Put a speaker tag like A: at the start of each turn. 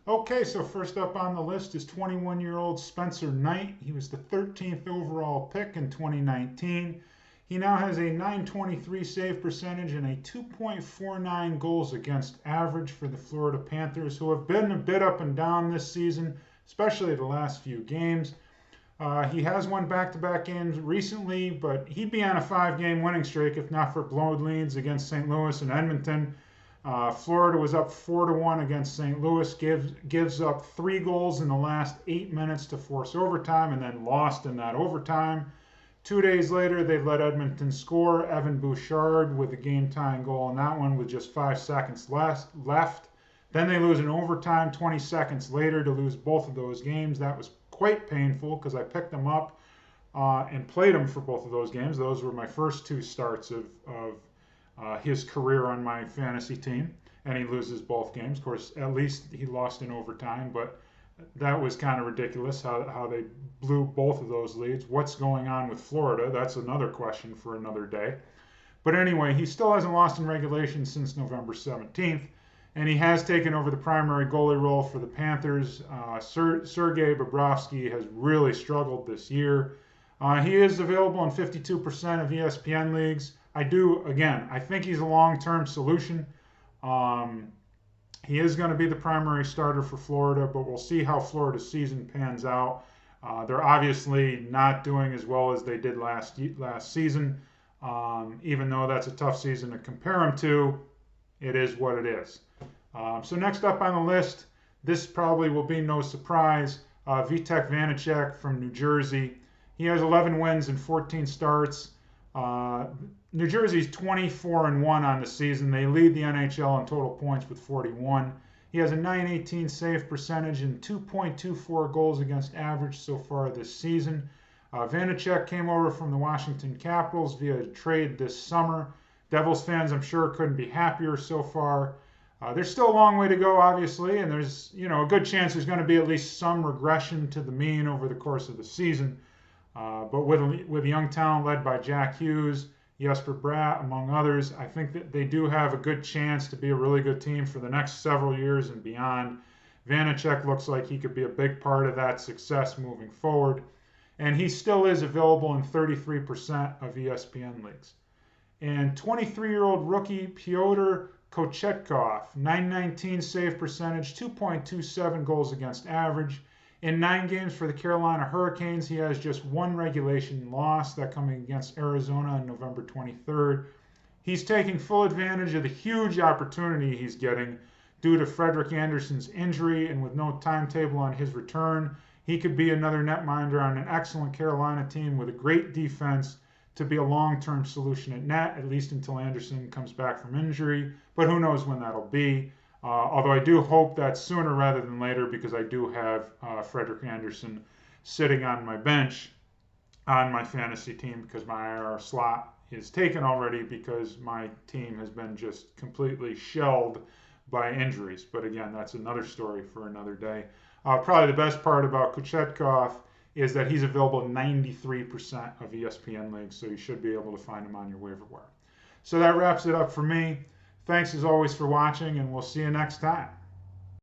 A: Okay, so first up on the list is 21-year-old Spencer Knight. He was the 13th overall pick in 2019. He now has a 923 save percentage and a 2.49 goals against average for the Florida Panthers, who have been a bit up and down this season, especially the last few games. He has won back-to-back games recently, but he'd be on a five-game winning streak if not for blown leads against St. Louis and Edmonton. Florida was up 4-1 against St. Louis, gives up 3 goals in the last 8 minutes to force overtime, and then lost in that overtime. 2 days later, they let Edmonton score. Evan Bouchard with a game-tying goal in that one with just 5 seconds left. Then they lose in overtime 20 seconds later to lose both of those games. That was quite painful because I picked them up and played him for both of those games. Those were my first two starts of his career on my fantasy team, and he loses both games. Of course, at least he lost in overtime, but that was kind of ridiculous how they blew both of those leads. What's going on with Florida? That's another question for another day. But anyway, he still hasn't lost in regulation since November 17th, and he has taken over the primary goalie role for the Panthers. Sergei Bobrovsky has really struggled this year. He is available in 52% of ESPN leagues. I think he's a long-term solution. He is going to be the primary starter for Florida, but we'll see how Florida's season pans out. They're obviously not doing as well as they did last season. Even though that's a tough season to compare them to, it is what it is. So next up on the list, this probably will be no surprise, Vitek Vanacek from New Jersey. He has 11 wins and 14 starts. New Jersey's 24-1 on the season. They lead the NHL in total points with 41. He has a 918 save percentage and 2.24 goals against average so far this season. Vanacek came over from the Washington Capitals via trade this summer. Devils fans, I'm sure, couldn't be happier so far. There's still a long way to go, obviously, and there's a good chance there's going to be at least some regression to the mean over the course of the season. But with young talent led by Jack Hughes, Jesper Bratt, among others, I think that they do have a good chance to be a really good team for the next several years and beyond. Vanacek looks like he could be a big part of that success moving forward. And he still is available in 33% of ESPN leagues. And 23-year-old rookie Pyotr Kochetkov, 919 save percentage, 2.27 goals against average. In 9 games for the Carolina Hurricanes, he has just one regulation loss, that coming against Arizona on November 23rd. He's taking full advantage of the huge opportunity he's getting due to Frederik Andersen's injury, and with no timetable on his return, he could be another netminder on an excellent Carolina team with a great defense to be a long-term solution at net, at least until Andersen comes back from injury. But who knows when that'll be. Although I do hope that's sooner rather than later, because I do have Frederik Andersen sitting on my bench on my fantasy team because my IR slot is taken already because my team has been just completely shelled by injuries. But again, that's another story for another day. Probably the best part about Kochetkov is that he's available in 93% of ESPN leagues, so you should be able to find him on your waiver wire. So that wraps it up for me. Thanks as always for watching, and we'll see you next time.